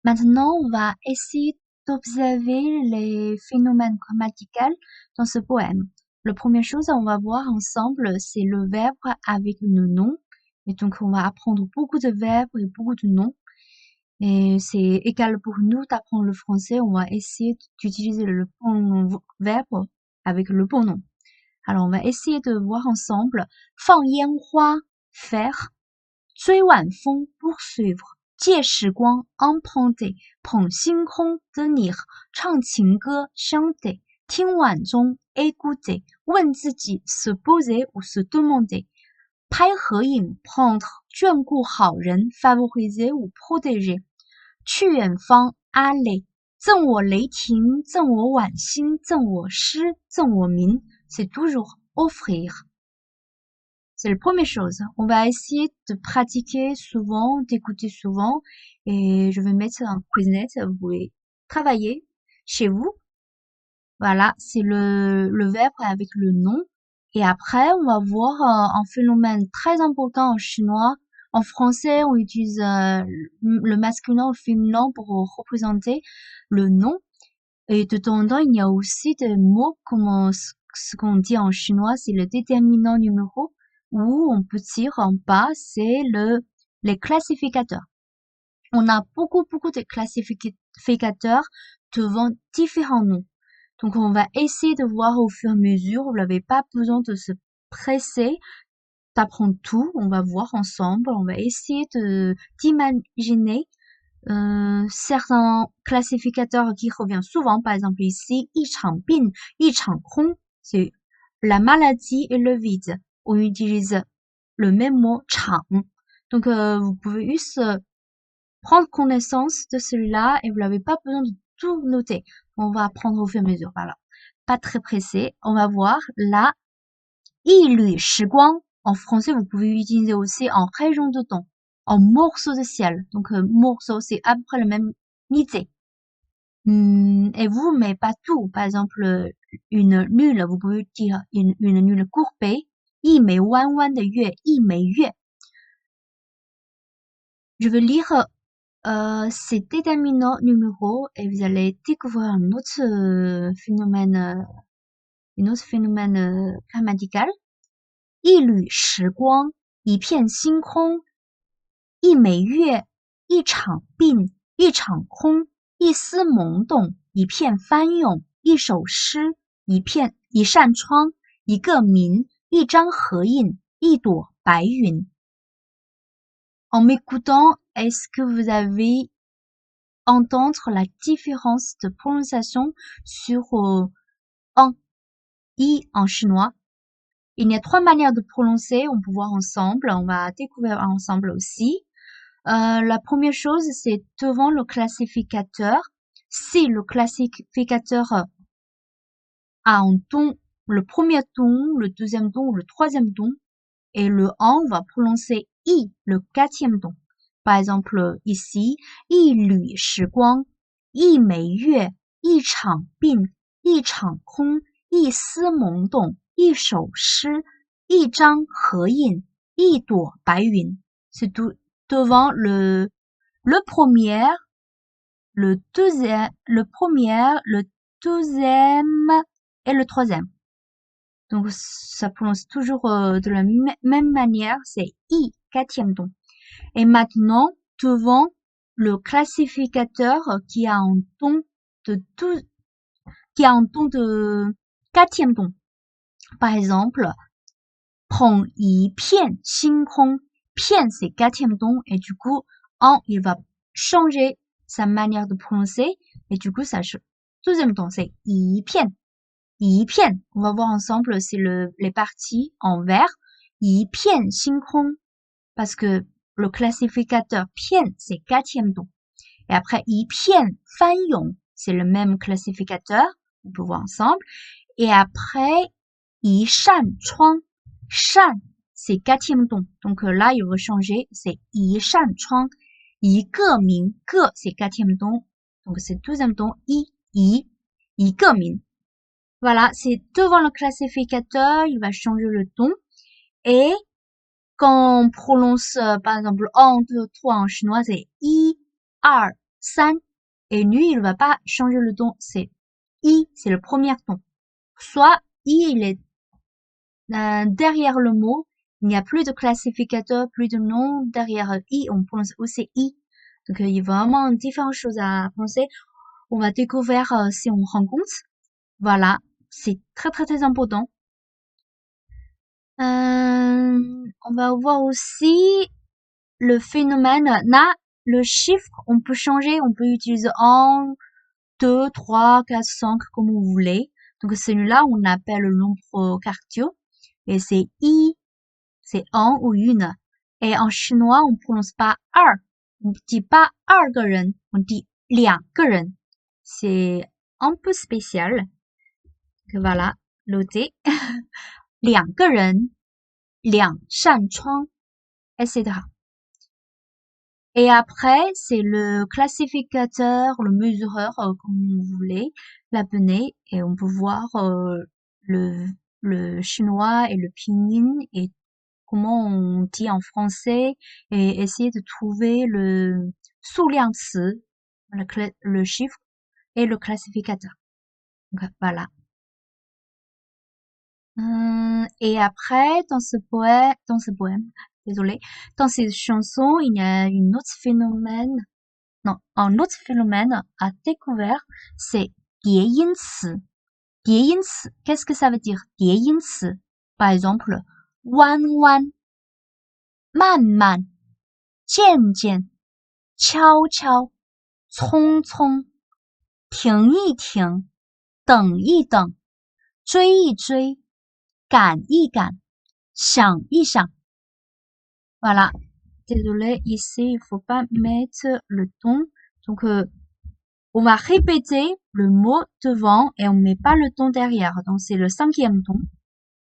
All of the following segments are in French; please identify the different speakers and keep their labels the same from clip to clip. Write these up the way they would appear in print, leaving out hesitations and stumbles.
Speaker 1: Maintenant, on va essayer d'observer les phénomènes grammaticaux dans ce poème. La première chose, on va voir ensemble, c'est le verbe avec le nom. Et donc, on va apprendre beaucoup de verbes et beaucoup de noms. Et c'est égal pour nous d'apprendre le français. On va essayer d'utiliser le bon verbe avec le bon nom. Alors, on va essayer de voir ensemble. 放烟花 faire. 追晚风 poursuivre. 借时光 emprunter. 捧星空 tenir. 唱情歌 chanter. 听晚钟 écouter. 问自己 se poser ou se demander. 拍合影 prendre. 眷顾好人 favoriser ou protéger. 去远方 aller. 赠我雷霆 赠我晚星 赠我诗 赠我名 c'est toujours offrir. C'est la première chose. On va essayer de pratiquer souvent, d'écouter souvent. Et je vais mettre un quiznet. Vous pouvez travailler chez vous. Voilà, c'est le verbe avec le nom. Et après, on va voir un phénomène très important en chinois. En français, on utilise le masculin ou le féminin pour représenter le nom. Et de temps en temps, il y a aussi des mots comme ce qu'on dit en chinois, c'est le déterminant numéro, ou on peut dire en bas, c'est les classificateurs. On a beaucoup de classificateurs devant différents noms. Donc, on va essayer de voir au fur et à mesure. Vous n'avez pas besoin de se presser d'apprendre tout. On va voir ensemble. On va essayer d'imaginer certains classificateurs qui reviennent souvent. Par exemple, ici, 一场病, 一场空, c'est la maladie et le vide. On utilise le même mot 场. Donc, vous pouvez juste prendre connaissance de celui-là et vous n'avez pas besoin de tout noter. On va apprendre au fur et à mesure. Voilà. Pas très pressé. On va voir là. 一缕时光. En français, vous pouvez utiliser aussi en région de temps. En morceau de ciel. Donc, morceau, c'est à peu près le même idée. Et vous, mais pas tout. Par exemple, une nulle, vous pouvez dire une nulle courbée. 一枚弯弯的月, 一枚月. Je vais lire ces déterminants numéros et vous allez découvrir un autre phénomène grammatical. 一缕时光, 一片星空, 一枚月, 一场病, 一场空, 一丝懵懂, 一片翻涌, 一首诗, 一扇窗, 一个名, 一张合印, 一朵白云. En m'écoutant, est-ce que vous avez entendre la différence de prononciation sur en, i en chinois? Il y a trois manières de prononcer, on peut voir ensemble, on va découvrir ensemble aussi. La première chose, c'est devant le classificateur. Si le classificateur a un ton, le premier ton, le deuxième ton ou le troisième ton, et le en, on va prononcer i, le quatrième ton. Par exemple, ici, 一缕时光, 一枚月, 一场病, 一场空, 一丝懵懂, 一首诗, 一张合印, 一朵白云. C'est tout devant le premier, le deuxième et le troisième. Donc, ça prononce toujours de la même manière, c'est i, quatrième ton. Et maintenant, devant le classificateur qui a un ton de quatrième ton. Par exemple, 捧一片星空, 片 c'est quatrième ton et du coup, en il va changer sa manière de prononcer et du coup, ça deuxième ton, c'est 一片. 一片, on va voir ensemble, c'est les parties en vert. 一片星空, parce que le classificateur 片 c'est quatrième ton. Et après 一片翻涌, c'est le même classificateur, on peut voir ensemble. Et après 一扇窗, 扇 c'est quatrième ton. Donc là il va changer, c'est 一扇窗. 一个名, 个 c'est quatrième ton. Donc c'est deuxième ton, 一个名. Voilà, c'est devant le classificateur, il va changer le ton. Et quand on prononce, par exemple, 1, 2, 3 en chinois, c'est 1, 2, san. Et lui, il va pas changer le ton. C'est i, c'est le premier ton. Soit i, il est derrière le mot. Il n'y a plus de classificateur, plus de nom. Derrière i, on prononce aussi i. Donc, il y a vraiment différentes choses à penser. On va découvrir si on rencontre. Voilà. C'est très, très, très important. On va voir aussi le phénomène. Là, le chiffre, on peut changer. On peut utiliser 1, 2, 3, 4, 5, comme vous voulez. Donc, celui-là, on appelle le nombre quartile. Et c'est i, c'est un ou une. Et en chinois, on prononce pas 二. On dit pas 二个人, on dit 两个人. C'est un peu spécial. Que voilà, noter. 两个人, 两扇窗, etc. Et après, c'est le classificateur, le mesureur, comme vous voulez, l'appeler. Et on peut voir le chinois et le pinyin et comment on dit en français et essayer de trouver le 数量词, le chiffre et le classificateur. Donc, voilà. Et après, dans ce poème, désolé, dans ces chansons, il y a une autre phénomène, non, un autre phénomène à découvrir, c'est 叠音词. 叠音词, qu'est-ce que ça veut dire? 叠音词. Par exemple, 弯弯, 慢慢, 渐渐, 悄悄, 匆匆, 停一停, 等一等, 追一追, 赶一赶, 想一想. Voilà. Désolé, ici, il faut pas mettre le ton. Donc, on va répéter le mot devant et on met pas le ton derrière. Donc, c'est le 5e ton.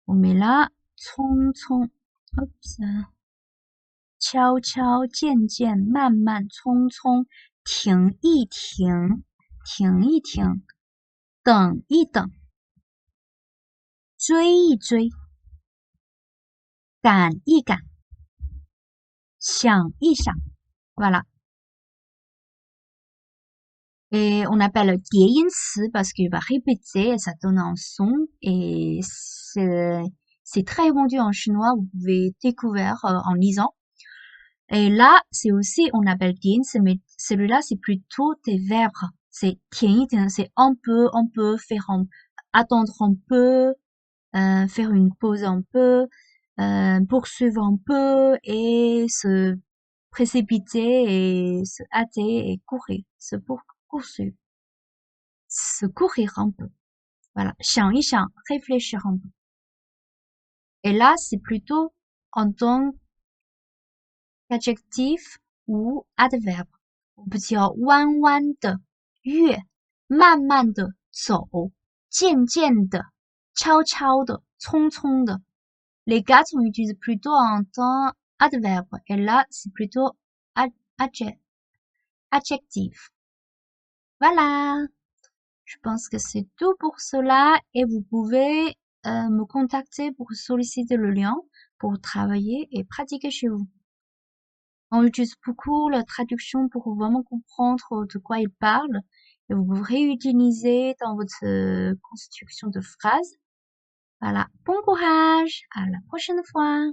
Speaker 1: On met là, 匆匆, oups, 悄悄, 渐渐, 慢慢, 匆匆, 停一停, 停一停, 等一等, 追一追, 赶一赶, 想一想. Voilà. Et on appelle 叠音词 parce qu'il va répéter et ça donne un son et c'est très répandu en chinois, vous pouvez découvrir en lisant. Et là, c'est aussi, on appelle 叠音词, mais celui-là, c'est plutôt des verbes. C'est 停一停, c'est un peu, faire attendre un peu, faire une pause un peu, poursuivre un peu et se précipiter et se hâter et courir, poursuivre, se courir un peu. Voilà, 想一想, réfléchir un peu. Et là, c'est plutôt en tant qu'adjectif ou adverbe. On peut dire 弯弯的, 月, 慢慢的走, 渐渐的, 悄悄的, 匆匆的. Les gars, on utilise plutôt en tant adverbe. Et là, c'est plutôt adjectif. Voilà. Je pense que c'est tout pour cela et vous pouvez me contacter pour solliciter le lien pour travailler et pratiquer chez vous. On utilise beaucoup la traduction pour vraiment comprendre de quoi il parle et vous pouvez réutiliser dans votre construction de phrases. Voilà. Bon courage. À la prochaine fois.